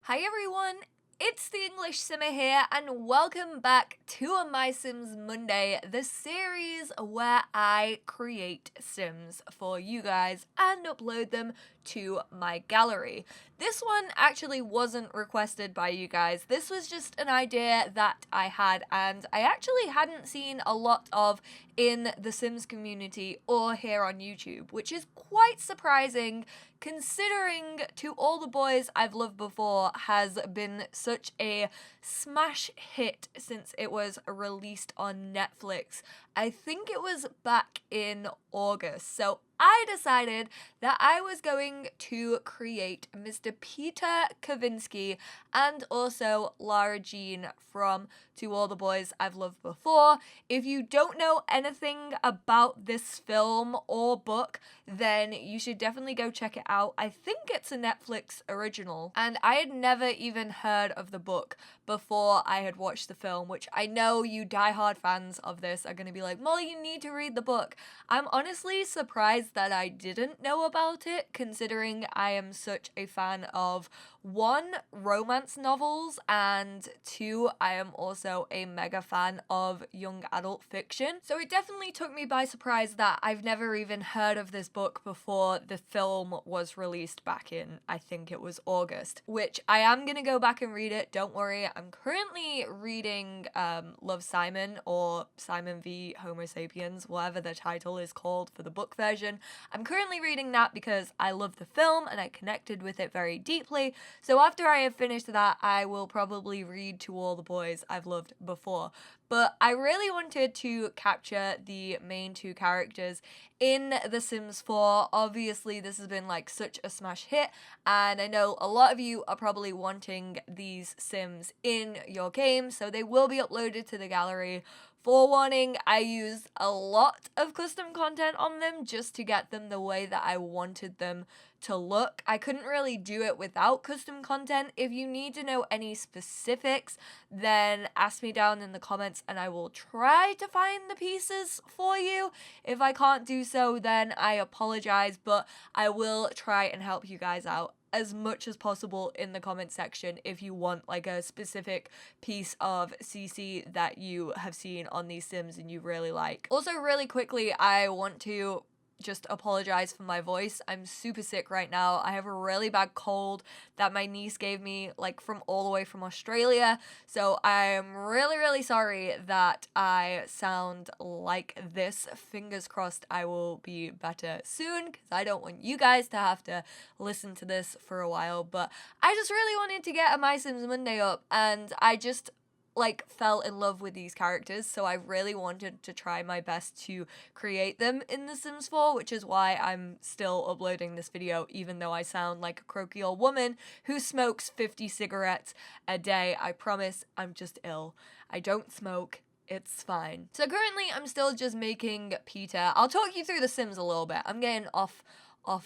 Hi everyone, it's the EnglishSimmer here, and welcome back to a My Sims Monday, the series where I create Sims for you guys and upload them to my gallery. This one actually wasn't requested by you guys. This was just an idea that I had, and I actually hadn't seen a lot of in the Sims community or here on YouTube, which is quite surprising considering To All the Boys I've Loved Before has been such a smash hit since it was released on Netflix. I think it was back in August. So I decided that I was going to create Mr. Peter Kravinsky and also Lara Jean from To All the Boys I've Loved Before. If you don't know anything about this film or book, then you should definitely go check it out. I think it's a Netflix original, and I had never even heard of the book before I had watched the film, which I know you diehard fans of this are going to be like, Molly, you need to read the book. I'm honestly surprised that I didn't know about it, considering I am such a fan of, one, romance novels, and two, I am also a mega fan of young adult fiction. So it definitely took me by surprise that I've never even heard of this book before the film was released back in, I think it was August, which I am gonna go back and read it, don't worry. I'm currently reading Love, Simon, or Simon v Homo Sapiens, whatever the title is called for the book version. I'm currently reading that because I love the film and I connected with it very deeply. So after I have finished that, I will probably read To All the Boys I've Loved Before. But I really wanted to capture the main two characters in The Sims 4. Obviously, this has been like such a smash hit, and I know a lot of you are probably wanting these Sims in your game, so they will be uploaded to the gallery. Forewarning, I used a lot of custom content on them just to get them the way that I wanted them to look. I couldn't really do it without custom content. If you need to know any specifics, then ask me down in the comments and I will try to find the pieces for you. If I can't do so, then I apologize, but I will try and help you guys out as much as possible in the comment section if you want like a specific piece of CC that you have seen on these Sims and you really like. Also, really quickly, I want to just apologize for my voice. I'm super sick right now. I have a really bad cold that my niece gave me like from all the way from Australia. So I'm really sorry that I sound like this. Fingers crossed I will be better soon because I don't want you guys to have to listen to this for a while. But I just really wanted to get a My Sims Monday up, and I just like fell in love with these characters, so I really wanted to try my best to create them in The Sims 4, which is why I'm still uploading this video even though I sound like a croaky old woman who smokes 50 cigarettes a day. I promise I'm just ill. I don't smoke. It's fine. So currently I'm still just making Peter. I'll talk you through The Sims a little bit. I'm getting off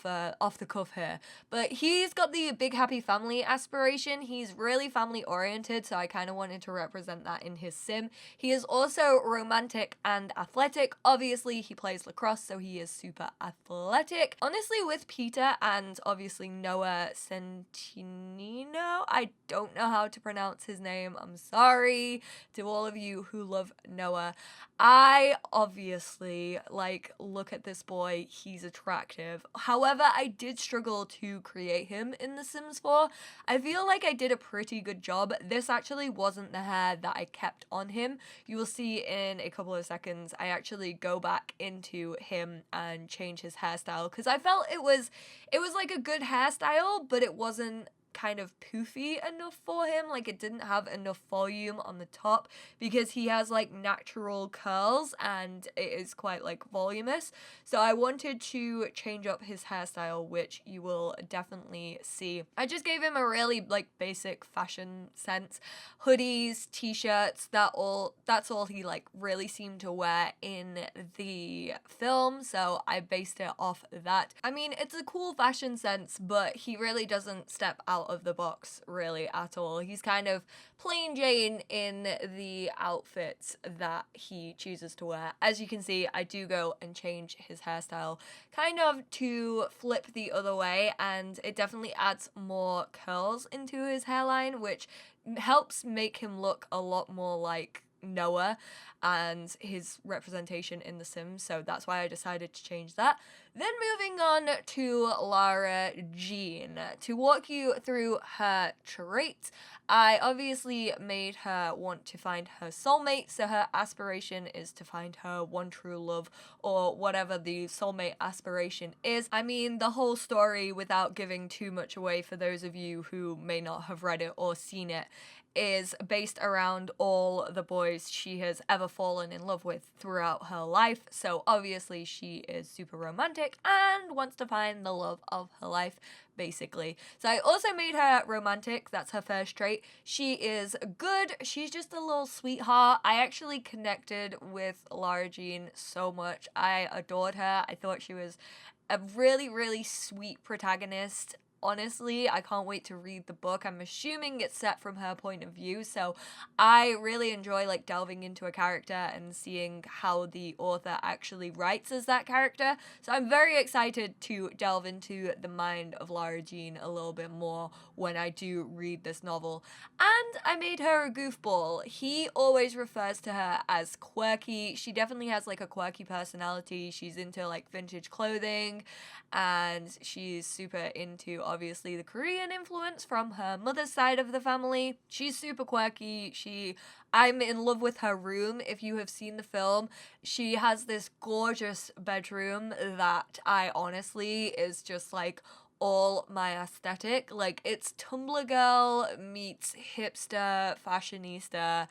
the cuff here, but he's got the big happy family aspiration. He's really family oriented, so I kind of wanted to represent that in his sim. He is also romantic and athletic. Obviously he plays lacrosse, so he is super athletic. Honestly, with Peter and obviously Noah Centineo, I don't know how to pronounce his name, I'm sorry to all of you who love Noah. I obviously like look at this boy, he's attractive. However, I did struggle to create him in The Sims 4. I feel like I did a pretty good job. This actually wasn't the hair that I kept on him. You will see in a couple of seconds, I actually go back into him and change his hairstyle because I felt it was like a good hairstyle, but it wasn't kind of poofy enough for him. Like, it didn't have enough volume on the top because he has like natural curls and it is quite like voluminous. So I wanted to change up his hairstyle, which you will definitely see. I just gave him a really like basic fashion sense. Hoodies, t-shirts, that's all he like really seemed to wear in the film, so I based it off that. I mean, it's a cool fashion sense, but he really doesn't step out out of the box really at all. He's kind of plain Jane in the outfits that he chooses to wear. As you can see, I do go and change his hairstyle kind of to flip the other way, and it definitely adds more curls into his hairline, which helps make him look a lot more like Noah and his representation in The Sims, so that's why I decided to change that. Then moving on to Lara Jean. To walk you through her traits, I obviously made her want to find her soulmate, so her aspiration is to find her one true love, or whatever the soulmate aspiration is. I mean, the whole story, without giving too much away for those of you who may not have read it or seen it, is based around all the boys she has ever fallen in love with throughout her life. So obviously she is super romantic and wants to find the love of her life, basically. So I also made her romantic. That's her first trait. She is good. She's just a little sweetheart. I actually connected with Lara Jean so much. I adored her. I thought she was a really, really sweet protagonist. Honestly, I can't wait to read the book. I'm assuming it's set from her point of view, so I really enjoy like delving into a character and seeing how the author actually writes as that character. So I'm very excited to delve into the mind of Lara Jean a little bit more when I do read this novel. And I made her a goofball. He always refers to her as quirky. She definitely has like a quirky personality. She's into like vintage clothing, and she's super into obviously the Korean influence from her mother's side of the family. She's super quirky. I'm in love with her room. If you have seen the film, she has this gorgeous bedroom that I honestly is just like all my aesthetic. Like, it's Tumblr girl meets hipster fashionista,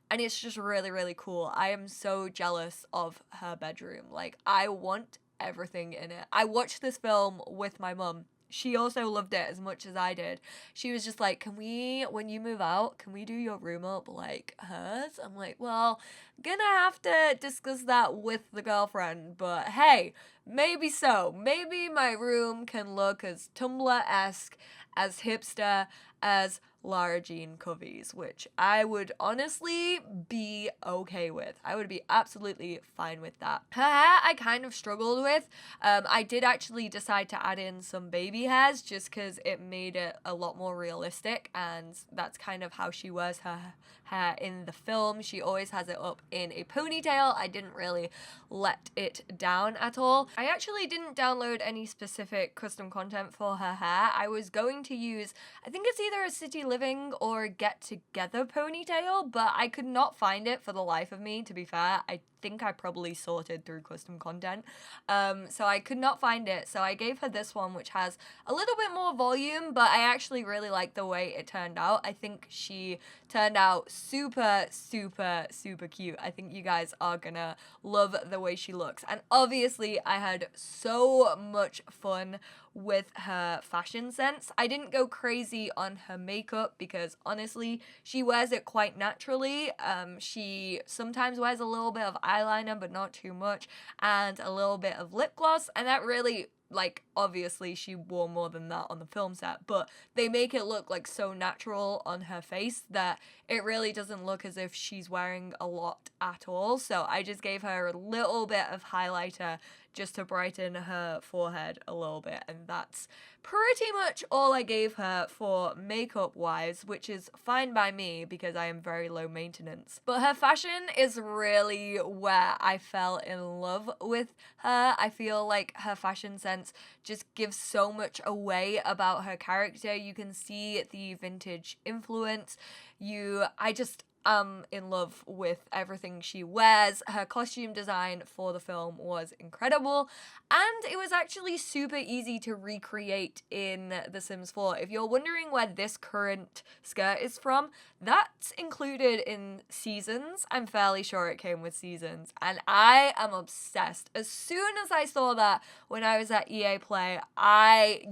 and it's just really, really cool. I am so jealous of her bedroom. Like, I want everything in it. I watched this film with my mum. She also loved it as much as I did. She was just like, when you move out, can we do your room up like hers? I'm like, well, gonna have to discuss that with the girlfriend, but hey, maybe so. Maybe my room can look as Tumblr-esque, as hipster, as Lara Jean Covey's, which I would honestly be okay with. I would be absolutely fine with that. Her hair I kind of struggled with. I did actually decide to add in some baby hairs just because it made it a lot more realistic, and that's kind of how she wears her hair in the film. She always has it up in a ponytail. I didn't really let it down at all. I actually didn't download any specific custom content for her hair. I was going to use, I think it's either a City Living or Get Together ponytail, but I could not find it for the life of me, to be fair. I think I probably sorted through custom content, so I could not find it. So I gave her this one, which has a little bit more volume, but I actually really like the way it turned out. I think she turned out super, super, super cute. I think you guys are gonna love the way she looks. And obviously I had so much fun with her fashion sense. I didn't go crazy on her makeup because honestly, she wears it quite naturally. She sometimes wears a little bit of eyeliner, but not too much, and a little bit of lip gloss, and that really, like, obviously she wore more than that on the film set, but they make it look like so natural on her face that it really doesn't look as if she's wearing a lot at all. So I just gave her a little bit of highlighter just to brighten her forehead a little bit, and that's pretty much all I gave her for makeup wise, which is fine by me because I am very low maintenance. But her fashion is really where I fell in love with her. I feel like her fashion sense just gives so much away about her character. You can see the vintage influence. I just am in love with everything she wears. Her costume design for the film was incredible, and it was actually super easy to recreate in The Sims 4. If you're wondering where this current skirt is from, that's included in Seasons. I'm fairly sure it came with Seasons, and I am obsessed. As soon as I saw that when I was at EA Play, I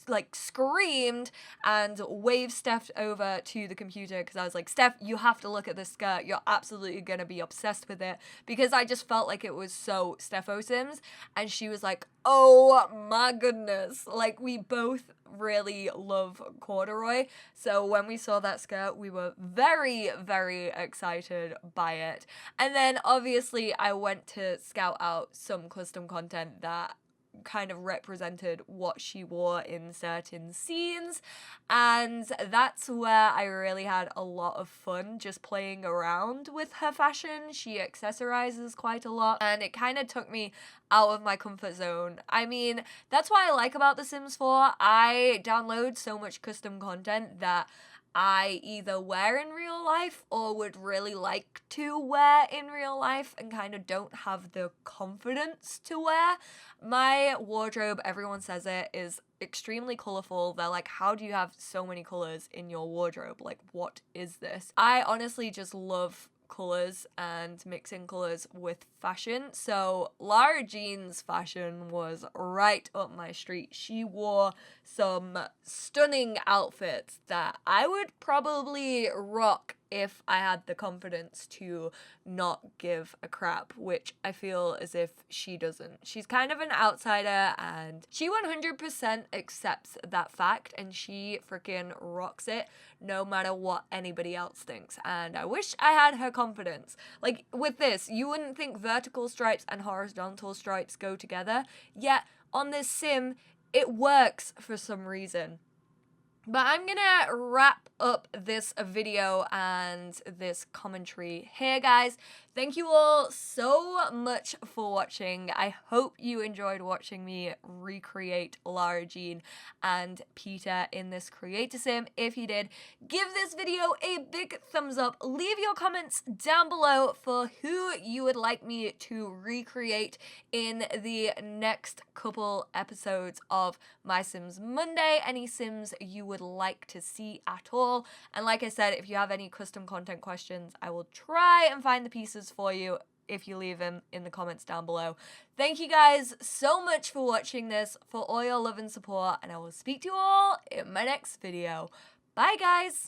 like screamed and waved Steph over to the computer because I was like, Steph, you have to look at this skirt. You're absolutely gonna be obsessed with it, because I just felt like it was so Steph Sims. And she was like, oh my goodness. Like, we both really love corduroy. So when we saw that skirt, we were very, very excited by it. And then obviously I went to scout out some custom content that kind of represented what she wore in certain scenes, and that's where I really had a lot of fun just playing around with her fashion. She accessorizes quite a lot, and it kind of took me out of my comfort zone. I mean, that's what I like about The Sims 4. I download so much custom content that I either wear in real life or would really like to wear in real life and kind of don't have the confidence to wear. My wardrobe, everyone says it, is extremely colorful. They're like, how do you have so many colors in your wardrobe? Like, what is this? I honestly just love colors and mixing colors with fashion. So Lara Jean's fashion was right up my street. She wore some stunning outfits that I would probably rock if I had the confidence to not give a crap, which I feel as if she doesn't. She's kind of an outsider, and she 100% accepts that fact, and she freaking rocks it no matter what anybody else thinks. And I wish I had her confidence. Like, with this, you wouldn't think vertical stripes and horizontal stripes go together, yet on this sim, it works for some reason. But I'm gonna wrap up this video and this commentary here, guys. Thank you all so much for watching. I hope you enjoyed watching me recreate Lara Jean and Peter in this creator sim. If you did, give this video a big thumbs up. Leave your comments down below for who you would like me to recreate in the next couple episodes of My Sims Monday. Any Sims you would like to see at all. And like I said, if you have any custom content questions, I will try and find the pieces for you if you leave them in the comments down below. Thank you guys so much for watching this, for all your love and support, and I will speak to you all in my next video. Bye, guys!